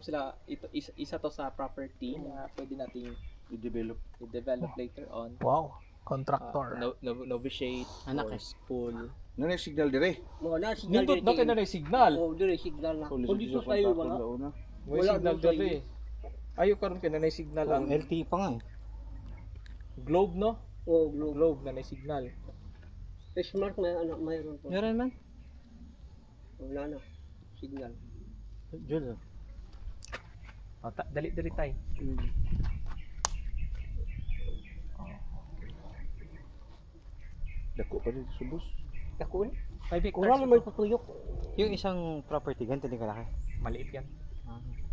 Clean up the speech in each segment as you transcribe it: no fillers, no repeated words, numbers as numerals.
sila ito isa to sa property na pwede nating i-develop later on. Wow, contractor. Novitiate Anak or school. Nanay signal dire. Mo na signal Nindot na kayo na signal. Oh, dire signal na. Kung dito tayo wala. May Wala signal doon dali. Ayo karon kay na signal ang LTE pa nga eh. globe no? Oh, globe. Globe na signal. Smart may ano mayroon po. Meron man. Wala na. Signal. Jul. Dali tayo. Dako pa dito sa bus. Ako eh. 5 hectares. Wala na may patuyok. Yung isang property, ganito din kalaki. Maliit yan.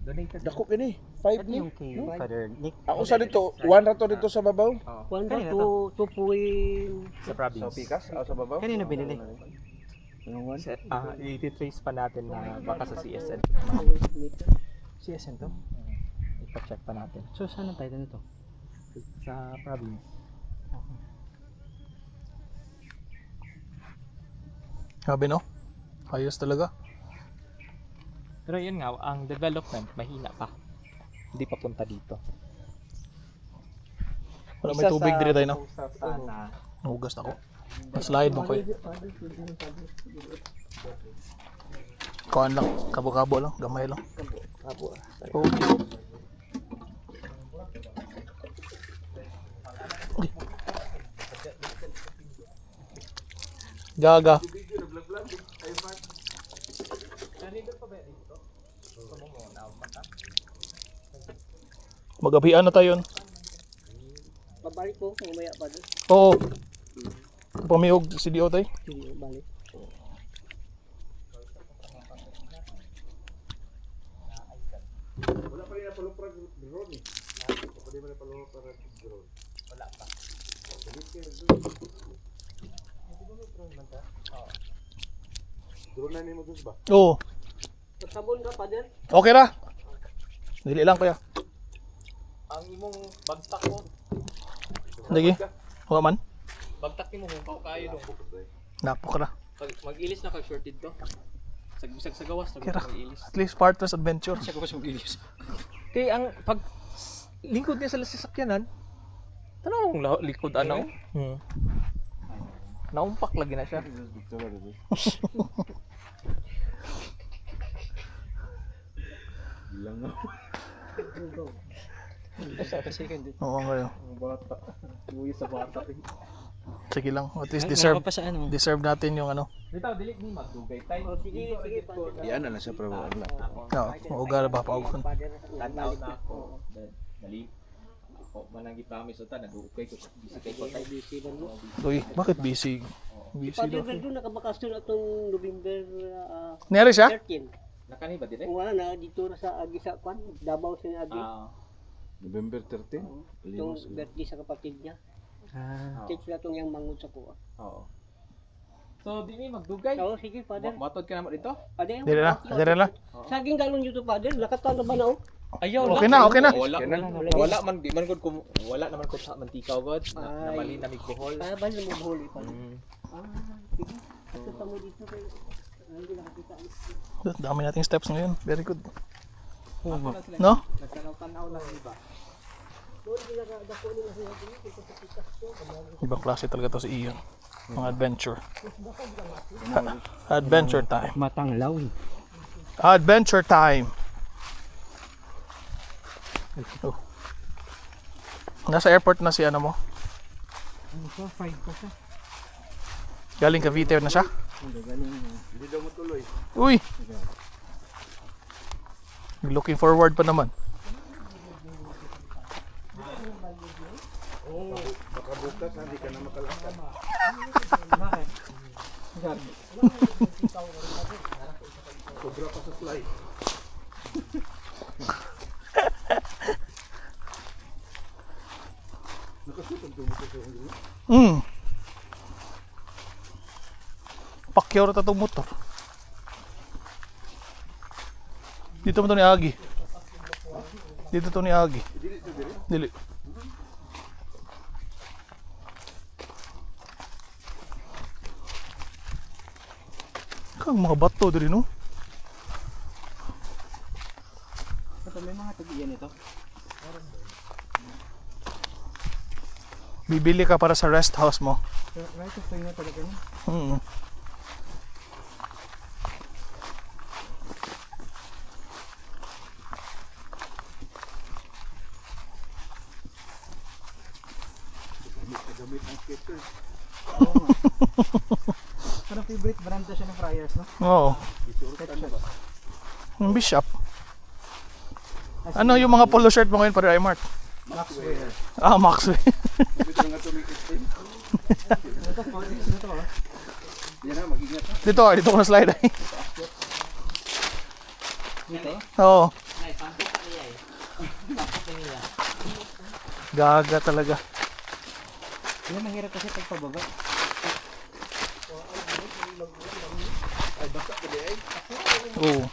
Donated. Dako kini. 5 Ito ni. yung kay Father Nick. Ako sa dito, 1 ra to dito sa babaw. Kuan Kanina to 2 Sa province. Sa Pikas, sa babaw. Kanino binili? Anong one? I-trace pa natin na baka sa CSN. CSN to? Ipa-check pa natin. So, saan ang title nito? Sa province. Sabi no? Ayos talaga. Pero yun nga, ang development mahina pa. Hindi pa punta dito. Wala may tubig dire tayo no? Sana. Nahugas na ako. Slide mo ko eh. Kuhaan lang, kabo-kabo lang, gamay lang. Oh. Uy. Gaga. Magabihan na tayo. Pabalik ko mamaya pa doon. Oo. Pamihog si Dio tayo. Sige, balik. Wala pa rin na paluprag drone eh. Wala pa rin na paluprag drone. Wala pa. Drone na ni mo dus ba? Oo. Sabon ka pa din. Okay ra. Dili lang kuya. Ang imong bagtak mo, Lagi. Huwag man. bagtak mo hukaw kayo dong. Napok ra. Mag-ilis na kag shorted to. Sagbisag sa gawas na Kira. mag-ilis. At least partners adventure. Siya ko pa mag-ilis. Kaya ang pag lingkod niya sa sasakyanan, tanong likod ano? Naumpak lagi na siya. Bilang nga. Kasi hindi. Oo ngayon. Ang bata. Uwi sa bata. Sige lang. At least Ay, deserve pa sa ano? deserve natin yung ano. Dito, dili ni magdugay tayo. Sige, sige pa. Yan na lang siya pero wala. Oo, mauga ba paugon. Tanaw na ako. Dali. Ako manang gi-promise uta nag-ukay ko. Busy kay ko tayo. Busy ba mo? Uy, bakit busy? Busy Pati daw. doon nakabakasyon atong November Niyari siya? 13. Nakani ba dire? Wala na dito na sa Agi sa kwan, Davao sa Agi. November 13. Itong birthday sa kapatid niya. Teach na itong yung mangod sa kuha. Oo. So, di ni magdugay. Oo, sige, Father. Matod ka naman dito? Father, Dire na, dire na. saging galon dito, Father. Nakatalo ba na, oh? Ayaw Okay na, okay na. Wala Okay na. man. Wala man di man gud wala naman ko sa mantikaw god na Ay. mali na mig buhol. Ah, bali mo buhol pa. Mm. Sige. Ito mo dito kay hindi nakakita. Dami nating steps ngayon. Very good. Ako na sila. No? Nagtanaw-tanaw lang iba. Doon ginagako nila sa dito sa pikas ko. Ibang klase talaga to si Ian. Mga adventure. Adventure time. Matanglaw. Adventure time. Oh. Nasa airport na si ano mo? Ano siya? 5 pa siya. Galing Cavite na siya? Hindi daw mo tuloy. Uy! Looking forward pa naman. Baka bukas hindi ka na makalakad. Sobra pa sa flight. Nakasutong tumutog sa hindi. Pakyaw rata itong motor. Dito mo to ni Agi. Dito to ni Agi. Dili. Kang mga bato diri no? Ito, may mga tagiyan ito. Bibili ka para sa rest house mo. So, right of way na talaga yun. Mm. Gamit ang skaters. Parang favorite brand na siya ng fryers, no? Oo. Isurutan mo ba? Yung Bishop. Ano yung mga polo shirt mo ngayon para Mark? Maxwear. Ah, Maxwell. Gamit ang atomic system. Ito, 4X na to, ah. Yan na, mag-ingat ha. Dito ko na slide ay. Dito? Oo. Ay, pampok ka niya eh. Pampok ka niya. Gaga talaga. Yung mahirap kasi pagpababa. Ay, basta ka di ay. Oo.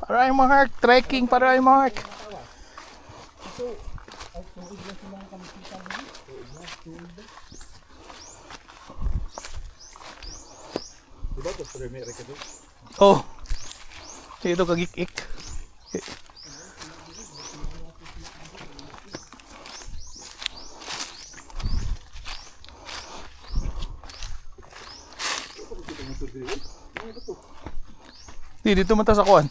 Para Mark, trekking para Mark. Diba ito, premier ka doon? Oh. Dito kagik-ik. Dito man ta sa kuan.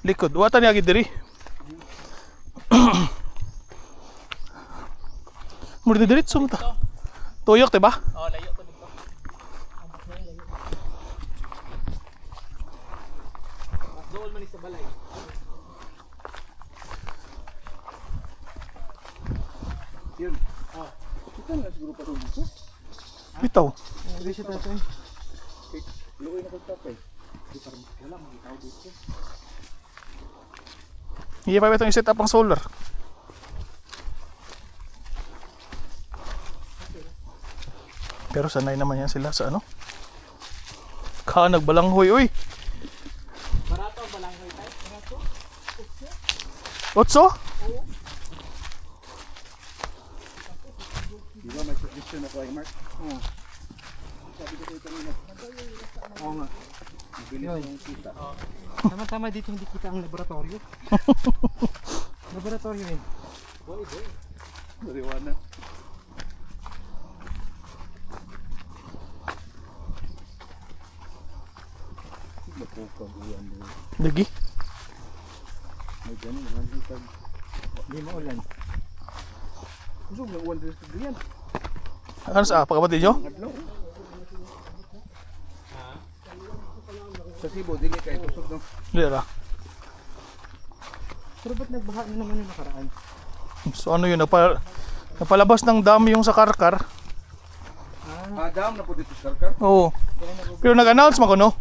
Likod. Wata ni agid diri. Murdi diretso mo ta. Tuyok, diba? Oh, layo to dito. Dool man sa balay. Yun. Ah. Kita na siguro pa doon dito. Bitaw. Hindi siya tayo eh. Luoy na kong tapay. Di parang wala, magitaw dito. Iya pa itong i-set up ang solar. Pero sanay naman yan sila sa ano. Nagbalanghoy, uy. Barato ang balanghoy tayo. Barato. Otso? Di ba may suggestion ako ay Mark? Oo. Sabi ko kayo kanina. Oo nga. Mabilis Yun. yung kita. Tama-tama dito hindi kita ang laboratorio. Laboratorio yun. Mariwana. Napukag uwan doon. Lagi. May ganun, nanditag. Hindi maulan. Gusto mo uwan doon sa ganyan. Ano sa pagkapatid nyo? Ang adlaw. Sa Cebu, dili kayo tusog no. Dira. Pero ba't nagbaha na naman yung nakaraan? So ano yun, napalabas ng dam yung sa Karkar. Adam na po dito sa Karkar. Oo. Pero nag-announce man ko, no?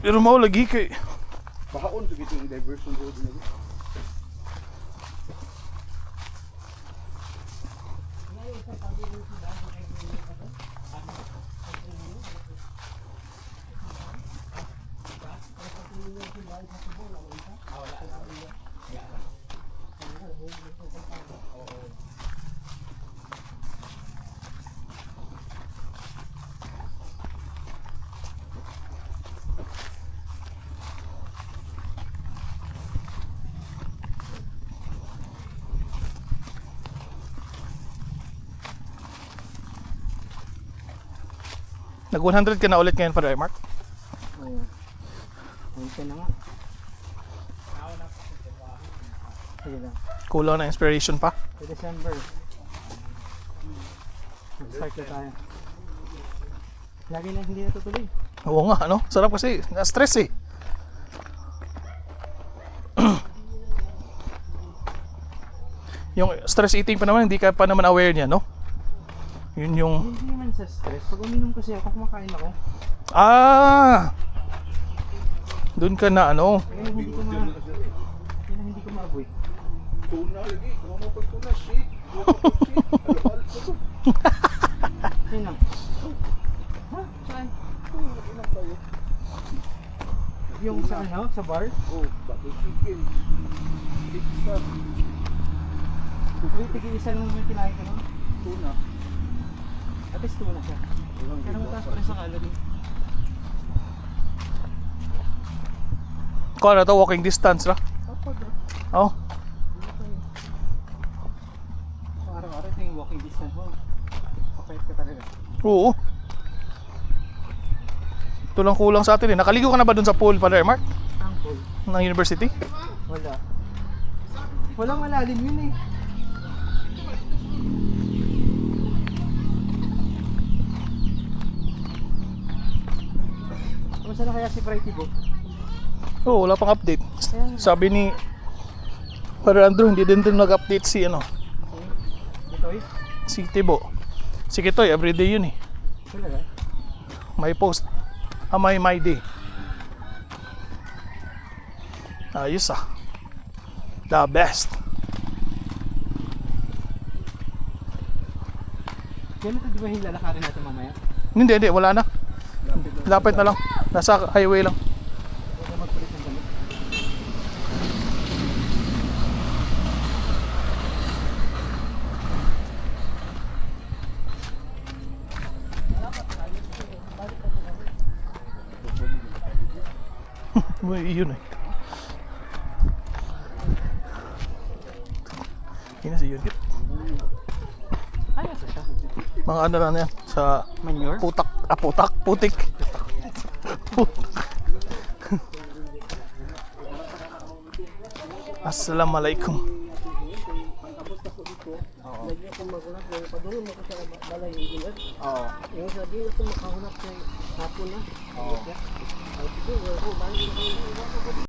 Pero mao lagi kay Bahaon sa gitong diversion road na. nag 100 ka na ulit ngayon para Mark. Oo. Minsan na nga. Sige lang. Kulang na inspiration pa. Sa December. Mag-start na tayo. Lagi na hindi natutuloy. Oo nga, ano? Sarap kasi, na-stress eh. Yung stress eating pa naman, hindi ka pa naman aware niya, no? Yun yung... Hindi naman sa stress. Pag uminom kasi ako, kumakain ako. Ah! Doon ka na, ano? Kaya hindi ko maaboy. Tuna lagi, kung mo pag tuna shit. Alal ko. Sino? Ha? Saan? Yung sa ano? Sa bar? Oh, bakit chicken? Big stuff. Uy, tig-isa lang naman kinain ko nun. Tuna. At least tuna siya. Kaya naman taas pa rin sa calorie. Kuha na to, walking distance ra. Oh, Araw-araw ito yung walking distance mo. Kapait ka talaga. oo. Ito lang kulang sa atin eh. Nakaligo ka na ba dun sa pool, Father Mark? Ang pool. Ng university? Wala. Walang malalim yun eh. Kamusta na kaya si Brighty Bo? Oo, wala pang update. Kaya nga. Sabi ni Father Andrew, hindi din nag-update si ano, Ito eh. si Tibo. Si Kitoy, everyday yun eh. Talaga? May post. May day. Ayos ah. The best. Ganito di ba yung lalakarin natin mamaya? Hindi, wala na. Lapit na lang. Nasa highway lang. Huwag magpalit ng damit. Yun eh. Yun na si Yunit. Ayos siya. Mga ano na yan sa Manure? putik. Assalamualaikum. Lagi ako magunap, padulong ako sa balay yung ginag. Oo. Yung sabi ako makahunap sa hapon na. Oo. Ay, siguro, balik ako.